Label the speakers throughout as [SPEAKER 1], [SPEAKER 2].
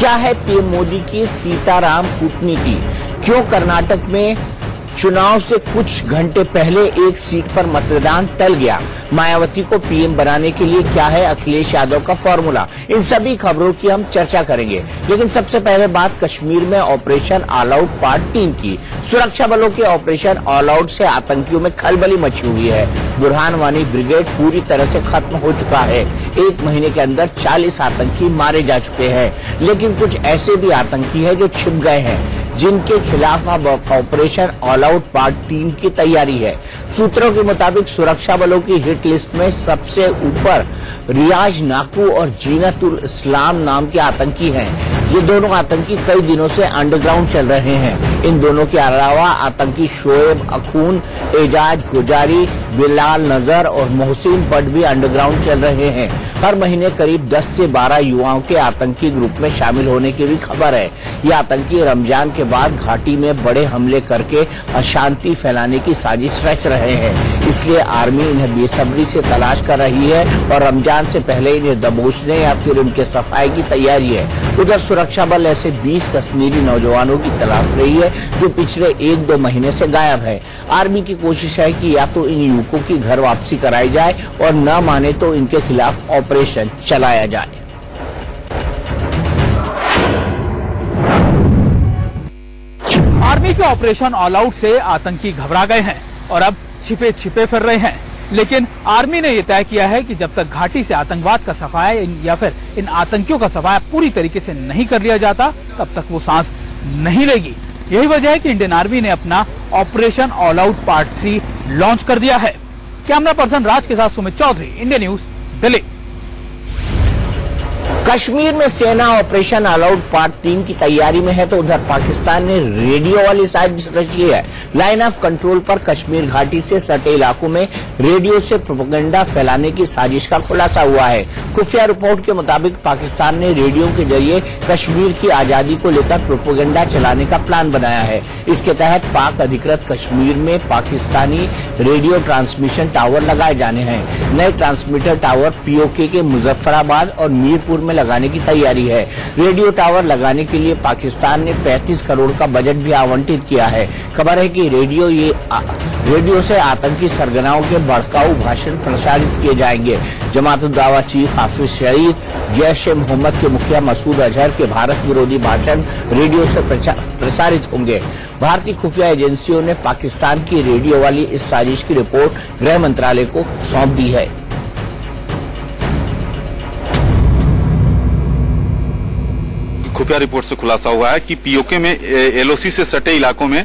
[SPEAKER 1] क्या है पीएम मोदी की सीताराम कूटनीति? क्यों कर्नाटक में चुनाव से कुछ घंटे पहले एक सीट पर मतदान टल गया? मायावती को पीएम बनाने के लिए क्या है अखिलेश यादव का फॉर्मूला? इन सभी खबरों की हम चर्चा करेंगे, लेकिन सबसे पहले बात कश्मीर में ऑपरेशन ऑल आउट पार्ट 3 की। सुरक्षा बलों के ऑपरेशन ऑल आउट से आतंकियों में खलबली मची हुई है। बुरहान वानी ब्रिगेड पूरी तरह से खत्म हो चुका है। 1 महीने के अंदर 40 आतंकी मारे जा चुके हैं, लेकिन कुछ ऐसे भी आतंकी हैं जो छिप गए हैं, जिनके खिलाफ अब ऑपरेशन ऑल आउट पार्ट 3 की तैयारी है। सूत्रों के मुताबिक सुरक्षा बलों की हिट लिस्ट में सबसे ऊपर रियाज नाकू और जीनतुल इस्लाम नाम के आतंकी हैं। ये दोनों आतंकी कई दिनों से अंडरग्राउंड चल रहे हैं। इन दोनों के अलावा आतंकी शोएब अखून, एजाज गुजारी, बिलाल नजर और मोहसिन पट भी अंडरग्राउंड चल रहे हैं। हर महीने करीब 10 से 12 युवाओं के आतंकी ग्रुप में शामिल होने की भी खबर है। ये आतंकी रमजान के बाद घाटी में बड़े हमले करके अशांति फैलाने की साजिश रच रहे हैं, इसलिए आर्मी इन्हें बेसब्री से तलाश कर रही है और रमजान से पहले इन्हें दबोचने या फिर उनके सफाई की तैयारी है। उधर सुरक्षा बल ऐसे 20 कश्मीरी नौजवानों की तलाश रही है जो पिछले 1-2 महीने से गायब है। आर्मी की कोशिश है कि या तो इन युवकों की घर वापसी कराई जाए और न माने तो इनके खिलाफ ऑपरेशन चलाया जाए।
[SPEAKER 2] आर्मी के ऑपरेशन ऑल आउट से आतंकी घबरा गए हैं और अब छिपे छिपे फिर रहे हैं, लेकिन आर्मी ने यह तय किया है कि जब तक घाटी से आतंकवाद का सफाया या फिर इन आतंकियों का सफाया पूरी तरीके से नहीं कर लिया जाता, तब तक वो सांस नहीं लेगी। यही वजह है कि इंडियन आर्मी ने अपना operation all out part 3 launch कर दिया है। कैमरा पर्सन राज के साथ सुमित चौधरी, इंडिया न्यूज, दिल्ली।
[SPEAKER 1] कश्मीर में सेना ऑपरेशन ऑल आउट पार्ट 3 की तैयारी में है, तो उधर पाकिस्तान ने रेडियो वाली साजिश रची है। लाइन ऑफ कंट्रोल पर कश्मीर घाटी से सटे इलाकों में रेडियो से प्रोपेगेंडा फैलाने की साजिश का खुलासा हुआ है। खुफिया रिपोर्ट के मुताबिक पाकिस्तान ने रेडियो के जरिए कश्मीर की आजादी को लेकर प्रोपेगेंडा चलाने का प्लान बनाया है। इसके तहत पाक अधिकृत कश्मीर में पाकिस्तानी रेडियो ट्रांसमिशन टावर लगाए जाने हैं। नए ट्रांसमीटर टावर पीओके के मुजफ्फराबाद और मीरपुर में लगाने की तैयारी है। रेडियो टावर लगाने के लिए पाकिस्तान ने 35 करोड़ का बजट भी आवंटित किया है। खबर है कि रेडियो से आतंकी सरगनाओं के भड़काऊ भाषण प्रसारित किए जाएंगे। जमात-उद-दावा चीफ हाफिज सईद, जैश-ए-मोहम्मद के मुखिया मसूद अजहर के भारत विरोधी भाषण रेडियो से प्रसारित होंगे। भारतीय खुफिया एजेंसियों ने पाकिस्तान की रेडियो वाली इस साजिश की रिपोर्ट गृह मंत्रालय को सौंप दी है।
[SPEAKER 3] खुफिया रिपोर्ट से खुलासा हुआ है कि पीओके में एलओसी से सटे इलाकों में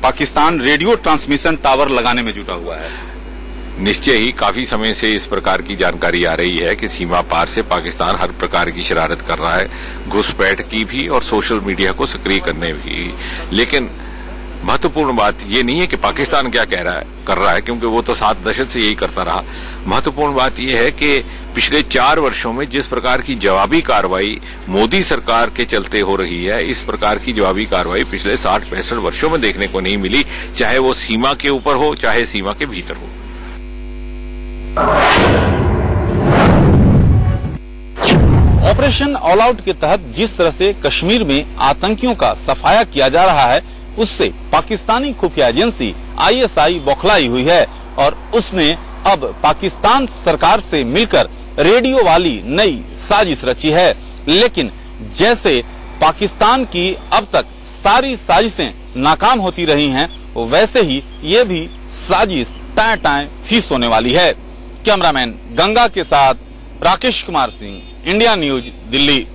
[SPEAKER 3] पाकिस्तान रेडियो ट्रांसमिशन टावर लगाने में जुटा हुआ है।
[SPEAKER 4] निश्चय ही काफी समय से इस प्रकार की जानकारी आ रही है कि सीमा पार से पाकिस्तान हर प्रकार की शरारत कर रहा है, घुसपैठ की भी और सोशल मीडिया को सक्रिय करने भी। लेकिन महत्वपूर्ण बात ये नहीं है कि पाकिस्तान क्या कर रहा है, क्योंकि वो तो 7 दशक से यही करता रहा। महत्वपूर्ण बात ये है कि पिछले 4 वर्षों में जिस प्रकार की जवाबी कार्रवाई मोदी सरकार के चलते हो रही है, इस प्रकार की जवाबी कार्रवाई पिछले 60-65 वर्षों में देखने को नहीं मिली, चाहे वो सीमा के ऊपर हो चाहे सीमा के भीतर हो।
[SPEAKER 2] ऑपरेशन ऑल आउट के तहत जिस तरह से कश्मीर में आतंकियों का सफाया किया जा रहा है, उससे पाकिस्तानी खुफिया एजेंसी आईएसआई बौखलाई हुई है और उसने अब पाकिस्तान सरकार से मिलकर रेडियो वाली नई साजिश रची है। लेकिन जैसे पाकिस्तान की अब तक सारी साजिशें नाकाम होती रही हैं, वैसे ही ये भी साजिश टाएं फीस होने वाली है। कैमरामैन गंगा के साथ राकेश कुमार सिंह, इंडिया न्यूज, दिल्ली।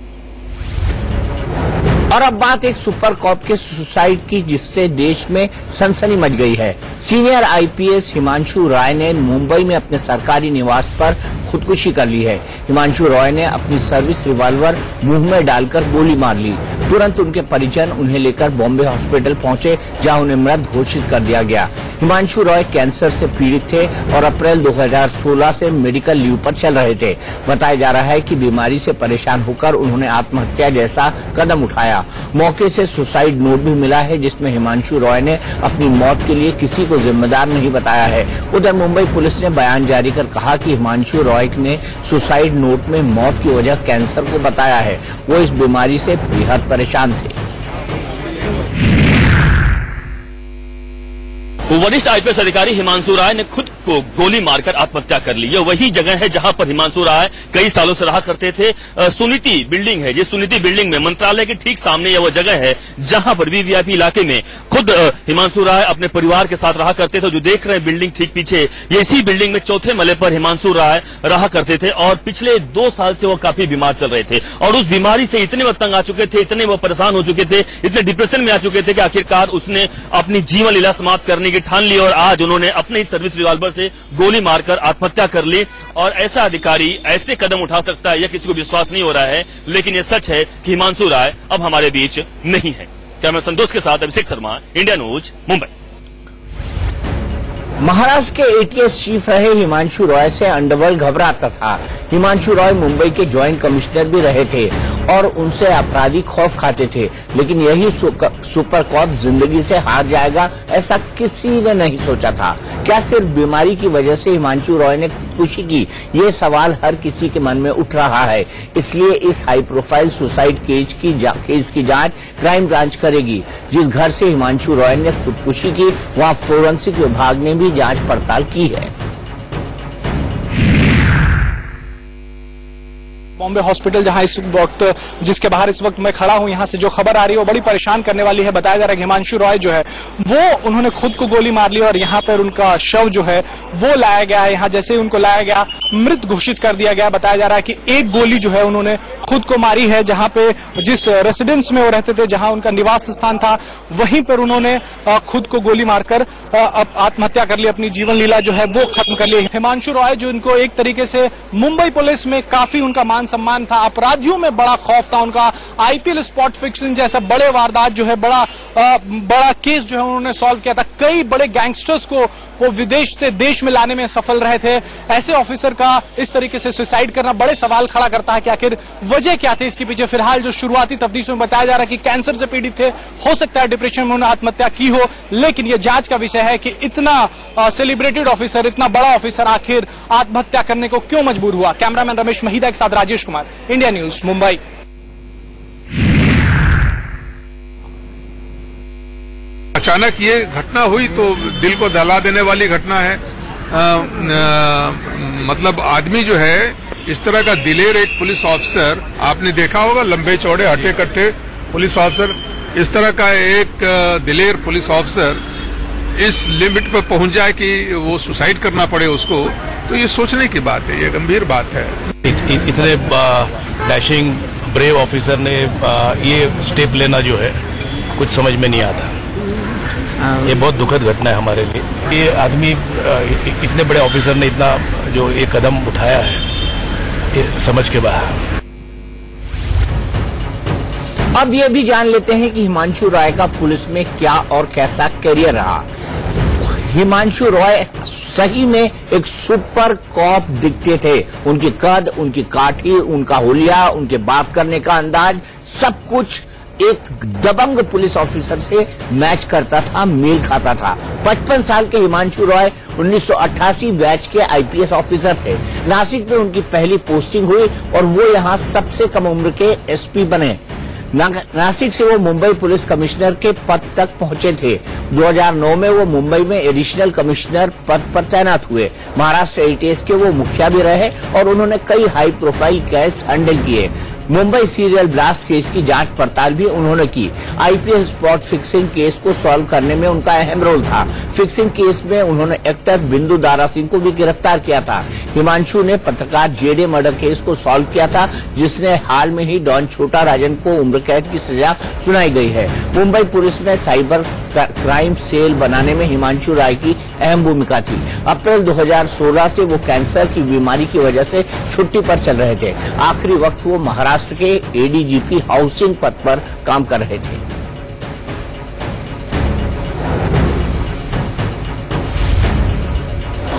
[SPEAKER 1] और अब बात एक सुपर कॉप के सुसाइड की, जिससे देश में सनसनी मच गई है। सीनियर आईपीएस हिमांशु रॉय ने मुंबई में अपने सरकारी निवास पर खुदकुशी कर ली है। हिमांशु रॉय ने अपनी सर्विस रिवॉल्वर मुंह में डालकर गोली मार ली। तुरंत उनके परिजन उन्हें लेकर बॉम्बे हॉस्पिटल पहुंचे, जहां उन्हें मृत घोषित कर दिया गया। हिमांशु रॉय कैंसर से पीड़ित थे और अप्रैल 2016 से मेडिकल लीव पर चल रहे थे। बताया जा रहा है कि बीमारी से परेशान होकर उन्होंने आत्महत्या जैसा कदम उठाया। मौके से सुसाइड नोट भी मिला है, जिसमें हिमांशु रॉय ने अपनी मौत के लिए किसी को जिम्मेदार नहीं बताया है। उधर मुंबई पुलिस ने बयान जारी कर कहा कि हिमांशु रॉय ने सुसाइड नोट में मौत की वजह कैंसर को बताया है। वो इस बीमारी से बेहद परेशान थे।
[SPEAKER 5] वरिष्ठ आईपीएस अधिकारी हिमांशु राय ने खुद को गोली मारकर आत्महत्या कर ली। यह वही जगह है जहां पर हिमांशु राय कई सालों से रहा करते थे। सुनीति बिल्डिंग है, जिस सुनीति बिल्डिंग में मंत्रालय के ठीक सामने यह वो जगह है जहां पर वीवीआईपी इलाके में खुद हिमांशु राय अपने परिवार के साथ रहा करते थे। जो देख रहे हैं बिल्डिंग ठीक पीछे, ये इसी बिल्डिंग में चौथे मले पर हिमांशु राय रहा करते थे और पिछले 2 साल से वो काफी बीमार चल रहे थे और उस बीमारी से इतने वो तंग आ चुके थे, इतने वो परेशान हो चुके थे, इतने डिप्रेशन में आ चुके थे कि आखिरकार उसने अपनी जीवन लीला समाप्त करने की ठान ली और आज उन्होंने अपने ही सर्विस रिवॉल्वर से गोली मारकर आत्महत्या कर ली। और ऐसा अधिकारी ऐसे कदम उठा सकता है, यह किसी को विश्वास नहीं हो रहा है, लेकिन यह सच है कि हिमांशु राय अब हमारे बीच नहीं है। कैमरा संतोष के साथ अभिषेक शर्मा, इंडिया न्यूज, मुंबई।
[SPEAKER 1] महाराष्ट्र के एटीएस चीफ रहे हिमांशु रॉय से अंडरवर्ल्ड घबराता था। हिमांशु रॉय मुंबई के ज्वाइंट कमिश्नर भी रहे थे और उनसे अपराधी खौफ खाते थे, लेकिन यही सुपर कॉप जिंदगी से हार जाएगा, ऐसा किसी ने नहीं सोचा था। क्या सिर्फ बीमारी की वजह से हिमांशु रॉय ने खुदकुशी की? ये सवाल हर किसी के मन में उठ रहा है। इसलिए इस हाई प्रोफाइल सुसाइड केस की जांच क्राइम ब्रांच करेगी। जिस घर से हिमांशु रॉय ने खुदकुशी की, वहां फोरेंसिक विभाग ने भी जांच पड़ताल की है।
[SPEAKER 6] बॉम्बे हॉस्पिटल जहां इस वक्त, जिसके बाहर इस वक्त मैं खड़ा हूं, यहां से जो खबर आ रही है वो बड़ी परेशान करने वाली है। बताया जा रहा है कि हिमांशु रॉय जो है वो उन्होंने खुद को गोली मार ली और यहां पर उनका शव जो है वो लाया गया है। यहां जैसे ही उनको लाया गया, मृत घोषित कर दिया गया। बताया जा रहा है कि एक गोली जो है उन्होंने खुद को मारी है, जहां पे जिस रेसिडेंस में वो रहते थे, जहां उनका निवास स्थान था, वहीं पर उन्होंने खुद को गोली मारकर आत्महत्या कर ली, अपनी जीवन लीला जो है वो खत्म कर ली। हिमांशु रॉय जो इनको एक तरीके से मुंबई पुलिस में काफी उनका मान सम्मान था, अपराधियों में बड़ा खौफ था उनका। आईपीएल स्पॉट फिक्सिंग जैसा बड़े वारदात जो है, बड़ा केस जो है उन्होंने सॉल्व किया था। कई बड़े गैंगस्टर्स को वो विदेश से देश में लाने में सफल रहे थे। ऐसे ऑफिसर का इस तरीके से सुसाइड करना बड़े सवाल खड़ा करता है कि आखिर वजह क्या थी इसके पीछे। फिलहाल जो शुरुआती तफ्तीश में बताया जा रहा है कि कैंसर से पीड़ित थे, हो सकता है डिप्रेशन में उन्होंने आत्महत्या की हो, लेकिन यह जांच का विषय है कि इतना सेलिब्रेटेड ऑफिसर, इतना बड़ा ऑफिसर आखिर आत्महत्या करने को क्यों मजबूर हुआ। कैमरामैन रमेश महिदा के साथ राजेश कुमार, इंडिया न्यूज, मुंबई।
[SPEAKER 7] अचानक ये घटना हुई तो दिल को दहला देने वाली घटना है। मतलब आदमी जो है, इस तरह का दिलेर एक पुलिस ऑफिसर आपने देखा होगा, लंबे चौड़े हटे कट्टे पुलिस ऑफिसर, इस तरह का एक दिलेर पुलिस ऑफिसर इस लिमिट पर पहुंच जाए कि वो सुसाइड करना पड़े उसको, तो ये सोचने की बात है, ये गंभीर बात है।
[SPEAKER 8] इतने डैशिंग ब्रेव ऑफिसर ने ये स्टेप लेना जो है कुछ समझ में नहीं आता। ये बहुत दुखद घटना है हमारे लिए। ये आदमी, इतने बड़े ऑफिसर ने इतना जो एक कदम उठाया है, ये समझ के बाहर।
[SPEAKER 1] अब ये भी जान लेते हैं कि हिमांशु रॉय का पुलिस में क्या और कैसा करियर रहा। हिमांशु रॉय सही में एक सुपर कॉप दिखते थे। उनकी कद, उनकी काठी, उनका हुलिया, उनके बात करने का अंदाज, सब कुछ एक दबंग पुलिस ऑफिसर से मैच करता था, मेल खाता था। 55 साल के हिमांशु रॉय 1988 बैच के आईपीएस ऑफिसर थे। नासिक में उनकी पहली पोस्टिंग हुई और वो यहाँ सबसे कम उम्र के एसपी बने। नासिक से वो मुंबई पुलिस कमिश्नर के पद तक पहुंचे थे। 2009 में वो मुंबई में एडिशनल कमिश्नर पद पर तैनात हुए। महाराष्ट्र एटीएस के वो मुखिया भी रहे और उन्होंने कई हाई प्रोफाइल केस हैंडल किए। मुंबई सीरियल ब्लास्ट केस की जांच पड़ताल भी उन्होंने की। आईपीएल स्पॉट फिक्सिंग केस को सॉल्व करने में उनका अहम रोल था। फिक्सिंग केस में उन्होंने एक्टर बिंदु दारा सिंह को भी गिरफ्तार किया था। हिमांशु ने पत्रकार जेडे मर्डर केस को सॉल्व किया था, जिसने हाल में ही डॉन छोटा राजन को उम्र कैद की सजा सुनाई गई है। मुंबई पुलिस में साइबर क्राइम सेल बनाने में हिमांशु राय की अहम भूमिका थी। अप्रैल 2016 से वो कैंसर की बीमारी की वजह से छुट्टी पर चल रहे थे। आखिरी वक्त वो महाराष्ट्र महाराष्ट्र के एडीजीपी हाउसिंग पद पर काम कर रहे थे।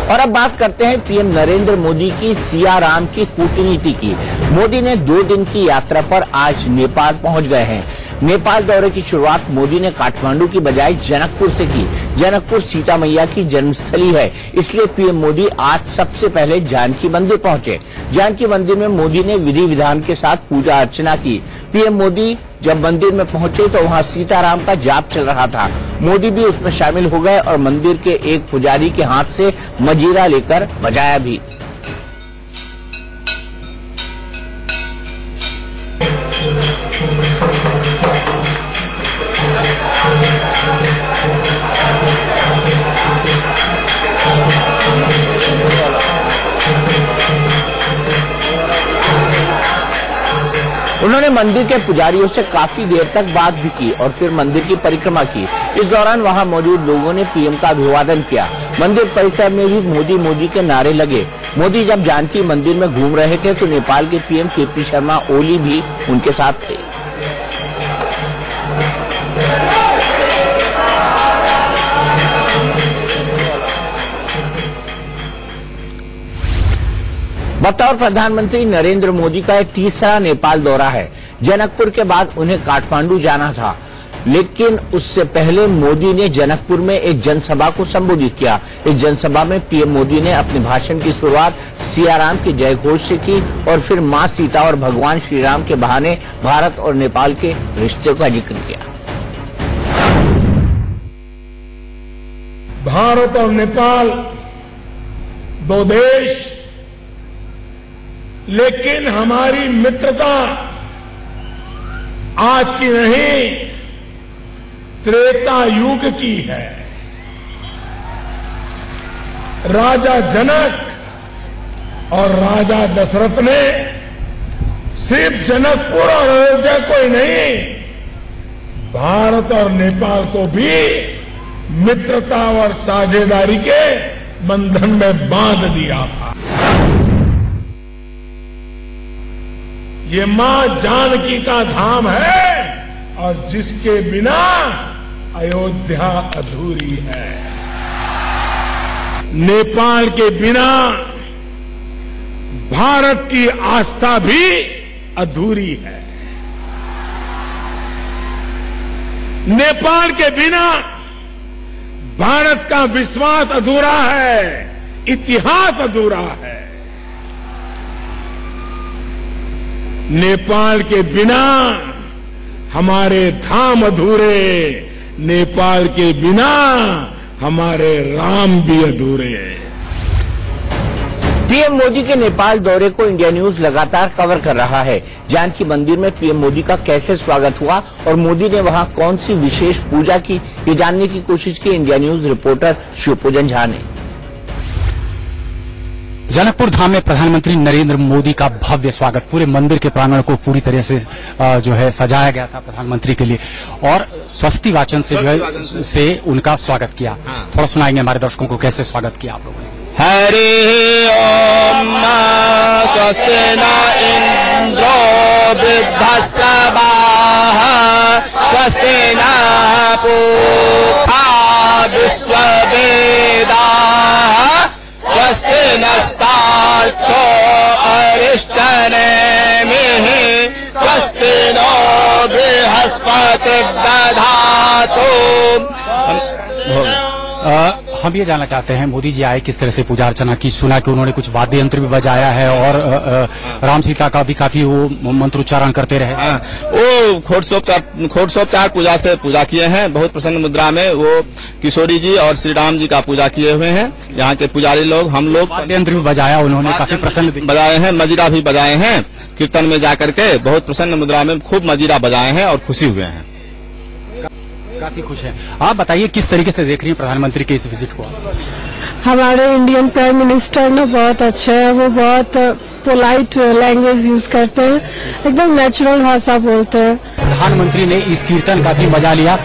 [SPEAKER 1] और अब बात करते हैं पीएम नरेंद्र मोदी की सियाराम की कूटनीति की। मोदी ने 2 दिन की यात्रा पर आज नेपाल पहुंच गए हैं। नेपाल दौरे की शुरुआत मोदी ने काठमांडू की बजाय जनकपुर से की। जनकपुर सीता मैया की जन्मस्थली है, इसलिए पीएम मोदी आज सबसे पहले जानकी मंदिर पहुंचे। जानकी मंदिर में मोदी ने विधि विधान के साथ पूजा अर्चना की। पीएम मोदी जब मंदिर में पहुंचे तो वहां सीताराम का जाप चल रहा था। मोदी भी उसमें शामिल हो गए और मंदिर के एक पुजारी के हाथ से मजीरा लेकर बजाया भी। उन्होंने मंदिर के पुजारियों से काफी देर तक बात भी की और फिर मंदिर की परिक्रमा की। इस दौरान वहां मौजूद लोगों ने पीएम का अभिवादन किया। मंदिर परिसर में भी मोदी मोदी के नारे लगे। मोदी जब जानकी मंदिर में घूम रहे थे तो नेपाल के पीएम केपी शर्मा ओली भी उनके साथ थे। बतौर प्रधानमंत्री नरेंद्र मोदी का यह तीसरा नेपाल दौरा है। जनकपुर के बाद उन्हें काठमांडू जाना था, लेकिन उससे पहले मोदी ने जनकपुर में एक जनसभा को संबोधित किया। इस जनसभा में पीएम मोदी ने अपने भाषण की शुरुआत सियाराम के जय घोष से की और फिर मां सीता और भगवान श्री राम के बहाने भारत और नेपाल के रिश्ते का जिक्र किया।
[SPEAKER 9] भारत और नेपाल 2 देश, लेकिन हमारी मित्रता आज की नहीं, त्रेता युग की है। राजा जनक और राजा दशरथ ने सिर्फ जनकपुर और अयोध्या को ही नहीं, भारत और नेपाल को भी मित्रता और साझेदारी के बंधन में बांध दिया था। ये मां जानकी का धाम है और जिसके बिना अयोध्या अधूरी है। नेपाल के बिना भारत की आस्था भी अधूरी है। नेपाल के बिना भारत का विश्वास अधूरा है, इतिहास अधूरा है। नेपाल के बिना हमारे धाम अधूरे, नेपाल के बिना हमारे राम भी अधूरे।
[SPEAKER 1] पीएम मोदी के नेपाल दौरे को इंडिया न्यूज लगातार कवर कर रहा है। जानकी मंदिर में पीएम मोदी का कैसे स्वागत हुआ और मोदी ने वहां कौन सी विशेष पूजा की, ये जानने की कोशिश की India news reporter Shivpujan Jha ने।
[SPEAKER 10] जनकपुर धाम में प्रधानमंत्री नरेंद्र मोदी का भव्य स्वागत, पूरे मंदिर के प्रांगण को पूरी तरह से जो है सजाया गया था प्रधानमंत्री के लिए और स्वस्ति वाचन से उनका स्वागत किया। थोड़ा सुनाएंगे हमारे दर्शकों को कैसे स्वागत किया आप लोगों ने।
[SPEAKER 11] हरि ओम स्वस्ति न इंद्रो वृद्धश्रवाः स्वस्ति न पूषा विश्ववेदाः स्वस्ति नस्तार्क्ष्यो अरिष्टनेमिः स्वस्ति नो बृहस्पतिर्दधातु।
[SPEAKER 10] हम ये जानना चाहते हैं, मोदी जी आए किस तरह से पूजा अर्चना की, सुना कि उन्होंने कुछ वाद्य यंत्र भी बजाया है और राम सीता का भी काफी वो मंत्रोच्चारण करते रहे।
[SPEAKER 11] वो घोड़सोपचार पूजा से पूजा किए हैं। बहुत प्रसन्न मुद्रा में वो किशोरी जी और श्री राम जी का पूजा किए हुए हैं। यहाँ के पुजारी लोग, हम लोग
[SPEAKER 10] वाद्य यंत्र भी बजाया उन्होंने, काफी प्रसन्न
[SPEAKER 11] बजाए हैं, मजीरा भी बजाए हैं। कीर्तन में जाकर के बहुत प्रसन्न मुद्रा में खूब मजीरा बजाए हैं और खुशी हुए हैं,
[SPEAKER 10] काफी खुश हैं। आप बताइए किस तरीके से देख रही हैं प्रधानमंत्री के इस विजिट को?
[SPEAKER 12] हमारे इंडियन प्राइम मिनिस्टर ना बहुत अच्छे हैं, वो बहुत पोलाइट लैंग्वेज यूज करते हैं, एकदम नेचुरल भाषा बोलते हैं।
[SPEAKER 10] प्रधानमंत्री ने इस कीर्तन का भी मजा लिया।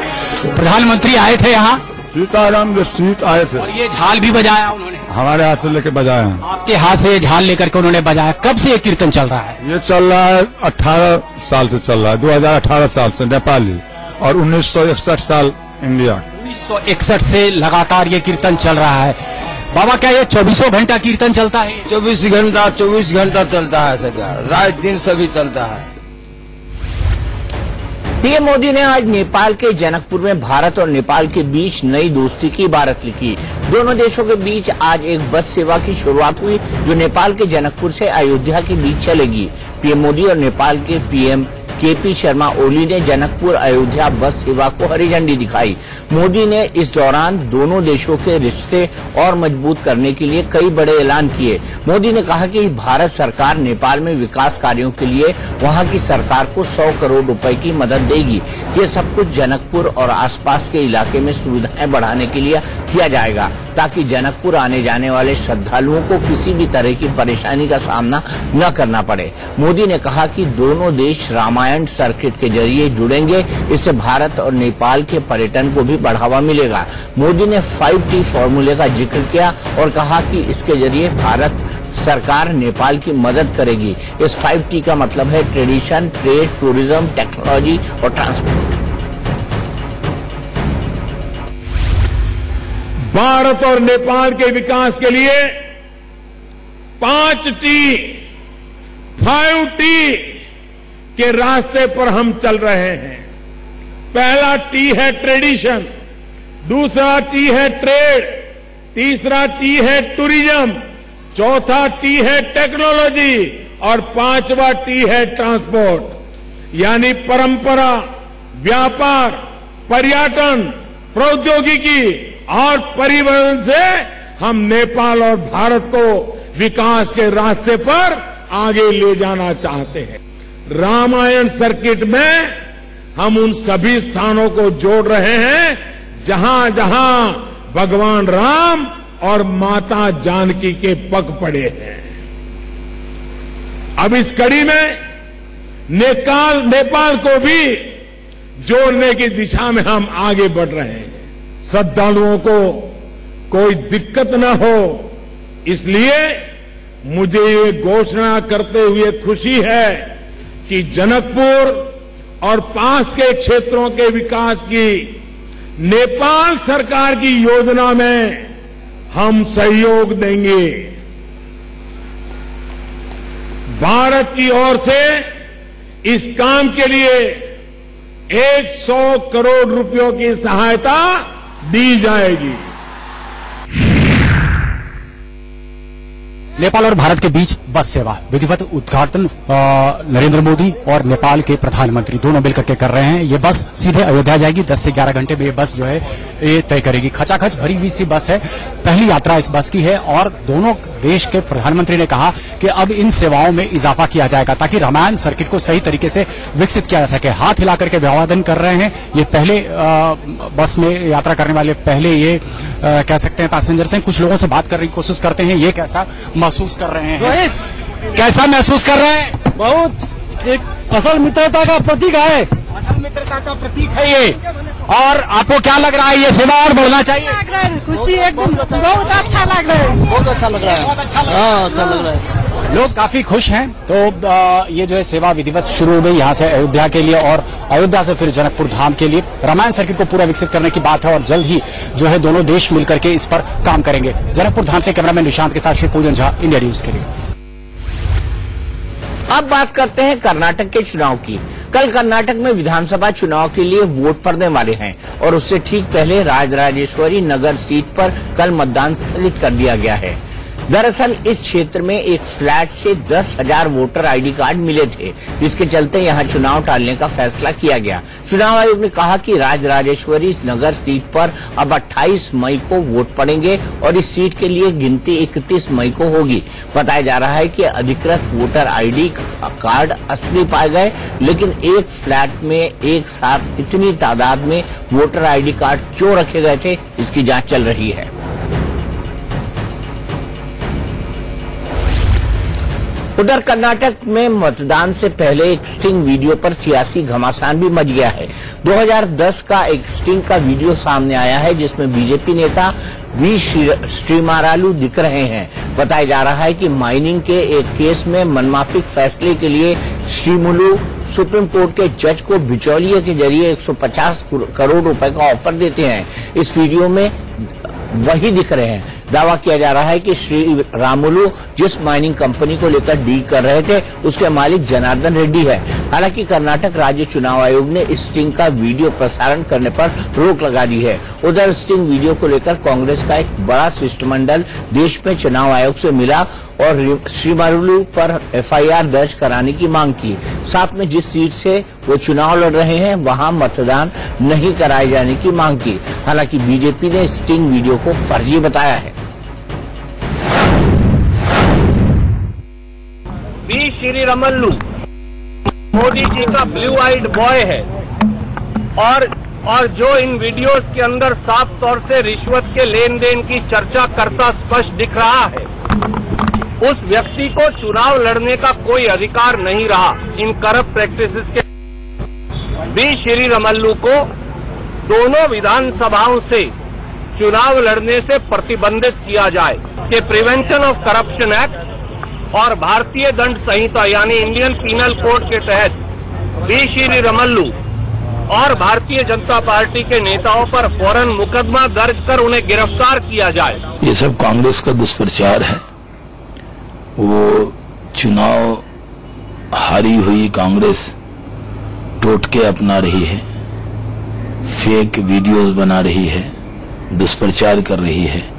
[SPEAKER 10] प्रधानमंत्री आए थे यहाँ
[SPEAKER 13] सीताराम जो सीट आए थे,
[SPEAKER 10] और ये झाल भी बजाया उन्होंने,
[SPEAKER 13] हमारे हाथ से लेके बजाए हैं।
[SPEAKER 10] आपके हाथ से ये झाल लेकर के उन्होंने बजाया। कब से ये कीर्तन चल रहा है?
[SPEAKER 13] ये चल रहा है 18 साल से चल रहा है, 2018 साल से नेपाली, और 1961 साल इंडिया।
[SPEAKER 10] 1961 से लगातार ये कीर्तन चल रहा है। बाबा क्या ये 24 घंटा कीर्तन चलता है?
[SPEAKER 14] 24 घंटा चलता है सरकार, रात दिन सभी चलता है।
[SPEAKER 1] पीएम मोदी ने आज नेपाल के जनकपुर में भारत और नेपाल के बीच नई दोस्ती की इबारत लिखी। दोनों देशों के बीच आज एक बस सेवा की शुरुआत हुई जो नेपाल के जनकपुर से अयोध्या के बीच चलेगी। पीएम मोदी और नेपाल के पीएम केपी शर्मा ओली ने जनकपुर अयोध्या बस सेवा को हरी झंडी दिखाई। मोदी ने इस दौरान दोनों देशों के रिश्ते और मजबूत करने के लिए कई बड़े ऐलान किए। मोदी ने कहा कि भारत सरकार नेपाल में विकास कार्यों के लिए वहां की सरकार को 100 करोड़ रुपए की मदद देगी। ये सब कुछ जनकपुर और आसपास के इलाके में सुविधाएं बढ़ाने के लिए किया जाएगा ताकि जनकपुर आने जाने वाले श्रद्धालुओं को किसी भी तरह की परेशानी का सामना न करना पड़े। मोदी ने कहा कि दोनों देश रामायण सर्किट के जरिए जुड़ेंगे, इससे भारत और नेपाल के पर्यटन को भी बढ़ावा मिलेगा। मोदी ने 5T फॉर्मूले का जिक्र किया और कहा कि इसके जरिए भारत सरकार नेपाल की मदद करेगी। इस 5T का मतलब है ट्रेडिशन, ट्रेड, टूरिज्म, टेक्नोलॉजी और ट्रांसपोर्ट।
[SPEAKER 9] भारत और नेपाल के विकास के लिए 5T, 5T के रास्ते पर हम चल रहे हैं। पहला T है ट्रेडिशन, दूसरा T है ट्रेड, तीसरा T है टूरिज्म, चौथा T है टेक्नोलॉजी और पांचवा T है ट्रांसपोर्ट। यानी परंपरा, व्यापार, पर्यटन, प्रौद्योगिकी और परिवहन से हम नेपाल और भारत को विकास के रास्ते पर आगे ले जाना चाहते हैं। रामायण सर्किट में हम उन सभी स्थानों को जोड़ रहे हैं जहां जहां भगवान राम और माता जानकी के पग पड़े हैं। अब इस कड़ी में नेपाल को भी जोड़ने की दिशा में हम आगे बढ़ रहे हैं। श्रद्धालुओं को कोई दिक्कत न हो, इसलिए मुझे ये घोषणा करते हुए खुशी है कि जनकपुर और पास के क्षेत्रों के विकास की नेपाल सरकार की योजना में हम सहयोग देंगे। भारत की ओर से इस काम के लिए 100 करोड़ रुपयों की सहायता दी जाएगी।
[SPEAKER 10] नेपाल और भारत के बीच बस सेवा विधिवत उद्घाटन नरेंद्र मोदी और नेपाल के प्रधानमंत्री दोनों मिलकर के कर रहे हैं। ये बस सीधे अयोध्या जाएगी। 10 से 11 घंटे में ये बस जो है ये तय करेगी। खचाखच भरी हुई सी बस है। पहली यात्रा इस बस की है और दोनों देश के प्रधानमंत्री ने कहा कि अब इन सेवाओं में इजाफा किया जाएगा ताकि रामायण सर्किट को सही तरीके से विकसित किया जा सके। हाथ हिला करके अभिवादन कर रहे हैं। ये पहले बस में यात्रा करने वाले पहले ये कह सकते हैं पैसेंजर्स हैं। कुछ लोगों से बात करने की कोशिश करते हैं। ये कैसा महसूस कर रहे हैं? कैसा महसूस कर रहे हैं?
[SPEAKER 15] बहुत एक असल मित्रता का प्रतीक है।
[SPEAKER 10] असल मित्रता का प्रतीक है ये। और आपको क्या लग रहा है ये सेवा और बढ़ना चाहिए?
[SPEAKER 15] खुशी एकदम बहुत अच्छा लग रहा है।
[SPEAKER 14] बहुत अच्छा लग रहा है।
[SPEAKER 10] बहुत अच्छा लग रहा है।
[SPEAKER 14] हाँ, अच्छा लग रहा है।
[SPEAKER 10] लोग काफी खुश हैं। तो ये जो है सेवा विधिवत शुरू हो गई यहाँ से अयोध्या के लिए और अयोध्या से फिर जनकपुर धाम के लिए। रामायण सर्किट को पूरा विकसित करने की बात है और जल्द ही जो है दोनों देश मिलकर के इस पर काम करेंगे। जनकपुर धाम से कैमरामैन निशांत के साथ शिवपूजन झा, इंडिया न्यूज के लिए।
[SPEAKER 1] अब बात करते हैं कर्नाटक के चुनाव की। कल कर्नाटक में विधानसभा चुनाव के लिए वोट पड़ने वाले हैं और उससे ठीक पहले राजराजेश्वरी नगर सीट पर कल मतदान स्थगित कर दिया गया है। दरअसल इस क्षेत्र में एक फ्लैट से 10,000 वोटर आईडी कार्ड मिले थे, जिसके चलते यहां चुनाव टालने का फैसला किया गया। चुनाव आयोग ने कहा कि राजराजेश्वरी नगर सीट पर अब 28 मई को वोट पड़ेंगे और इस सीट के लिए गिनती 31 मई को होगी। बताया जा रहा है कि अधिकृत वोटर आईडी कार्ड असली पाए गए, लेकिन एक फ्लैट में एक साथ इतनी तादाद में वोटर आईडी कार्ड क्यों रखे गए थे, इसकी जांच चल रही है। उधर कर्नाटक में मतदान से पहले एक स्टिंग वीडियो पर सियासी घमासान भी मच गया है। 2010 का एक स्टिंग का वीडियो सामने आया है जिसमें बीजेपी नेता वी श्रीमारालू दिख रहे हैं। बताया जा रहा है कि माइनिंग के एक केस में मनमाफिक फैसले के लिए श्रीमुलू सुप्रीम कोर्ट के जज को बिचौलिए के जरिए 150 करोड़ रुपए का ऑफर देते हैं। इस वीडियो में वही दिख रहे हैं। दावा किया जा रहा है कि श्री रामुलू जिस माइनिंग कंपनी को लेकर डील कर रहे थे उसके मालिक जनार्दन रेड्डी है। हालांकि कर्नाटक राज्य चुनाव आयोग ने इस स्टिंग का वीडियो प्रसारण करने पर रोक लगा दी है। उधर स्टिंग वीडियो को लेकर कांग्रेस का एक बड़ा शिष्टमंडल देश में चुनाव आयोग से मिला और श्रीमारुलू पर एफआईआर दर्ज कराने की मांग की। साथ में जिस सीट से वो चुनाव लड़ रहे हैं वहां मतदान नहीं कराए जाने की मांग की। हालांकि बीजेपी ने स्टिंग वीडियो को फर्जी बताया है।
[SPEAKER 16] वी श्रीरामुलू मोदी जी का ब्लू आइड बॉय है और जो इन वीडियोस के अंदर साफ तौर से रिश्वत के लेन देन की चर्चा करता स्पष्ट दिख रहा है, उस व्यक्ति को चुनाव लड़ने का कोई अधिकार नहीं रहा। इन करप्ट प्रैक्टिसेस के वी श्रीरामुलू को दोनों विधानसभाओं से चुनाव लड़ने से प्रतिबंधित किया जाए कि प्रिवेंशन ऑफ करप्शन एक्ट और भारतीय दंड संहिता यानी इंडियन पीनल कोड के तहत वी श्रीरामुलू और भारतीय जनता पार्टी के नेताओं पर फौरन मुकदमा दर्ज कर उन्हें गिरफ्तार किया जाए।
[SPEAKER 17] ये सब कांग्रेस का दुष्प्रचार है। वो चुनाव हारी हुई कांग्रेस टोटके अपना रही है, फेक वीडियोस बना रही है, दुष्प्रचार कर रही है।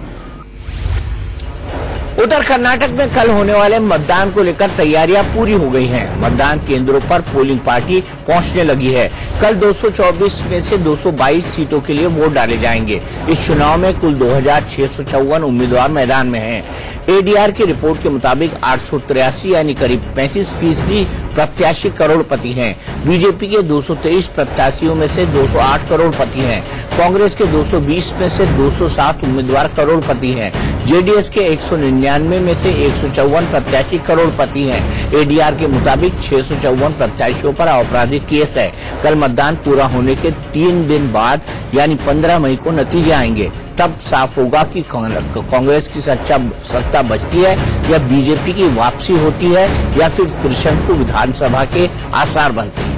[SPEAKER 1] उधर कर्नाटक में कल होने वाले मतदान को लेकर तैयारियां पूरी हो गई हैं। मतदान केंद्रों पर पोलिंग पार्टी पहुंचने लगी है। कल 224 में से 222 सीटों के लिए वोट डाले जाएंगे। इस चुनाव में कुल 2654 उम्मीदवार मैदान में हैं। एडीआर की रिपोर्ट के मुताबिक 883 यानी करीब 35% प्रत्याशी करोड़पति हैं। बीजेपी के 223 प्रत्याशियों में से 208 करोड़पति हैं। कांग्रेस के 220 में से 207 उम्मीदवार करोड़पति हैं। जेडीएस के 199 में से 154 प्रत्याशी करोड़पति हैं। एडीआर के मुताबिक 654 प्रत्याशियों पर आपराधिक केस है। कल मतदान पूरा होने के 3 दिन बाद यानी 15 मई को नतीजे आएंगे। तब साफ होगा कि कांग्रेस की सत्ता बचती है या बीजेपी की वापसी होती है या फिर त्रिशंकु विधानसभा के आसार बनते हैं।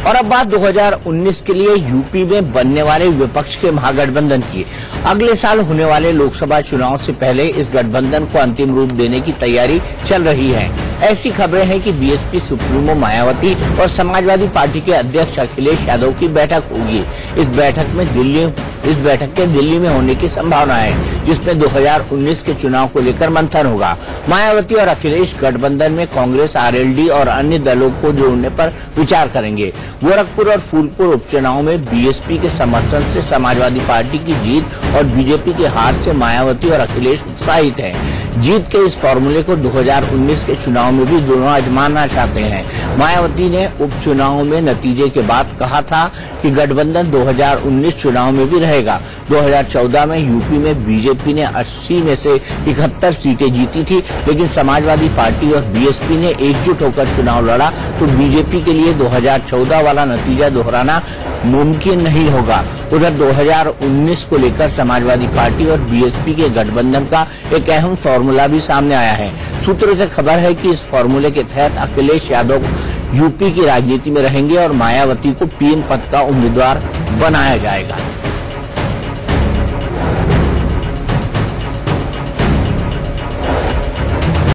[SPEAKER 1] और अब बात 2019 के लिए यूपी में बनने वाले विपक्ष के महागठबंधन की। अगले साल होने वाले लोकसभा चुनाव से पहले इस गठबंधन को अंतिम रूप देने की तैयारी चल रही है। ऐसी खबरें हैं कि बीएसपी सुप्रीमो मायावती और समाजवादी पार्टी के अध्यक्ष अखिलेश यादव की बैठक होगी। इस बैठक के दिल्ली में होने की संभावना है, जिसमें 2019 के चुनाव को लेकर मंथन होगा। मायावती और अखिलेश गठबंधन में कांग्रेस, आरएलडी और अन्य दलों को जोड़ने पर विचार करेंगे। गोरखपुर और फूलपुर उपचुनाव में बीएसपी के समर्थन से समाजवादी पार्टी की जीत और बीजेपी की हार से मायावती और अखिलेश उत्साहित हैं। जीत के इस फॉर्मूले को 2019 के चुनाव में भी दोनों आजमाना चाहते हैं। मायावती ने उपचुनाव में नतीजे के बाद कहा था कि गठबंधन 2019 चुनाव में भी रहेगा। 2014 में यूपी में बीजेपी ने 80 में से 71 सीटें जीती थी, लेकिन समाजवादी पार्टी और बीएसपी ने एकजुट होकर चुनाव लड़ा, तो बीजेपी के लिए 2014 वाला नतीजा दोहराना मुमकिन नहीं होगा। उधर 2019 को लेकर समाजवादी पार्टी और बीएसपी के गठबंधन का एक अहम फॉर्मूला भी सामने आया है। सूत्रों से खबर है कि इस फॉर्मूले के तहत अखिलेश यादव यूपी की राजनीति में रहेंगे और मायावती को पीएम पद का उम्मीदवार बनाया जाएगा।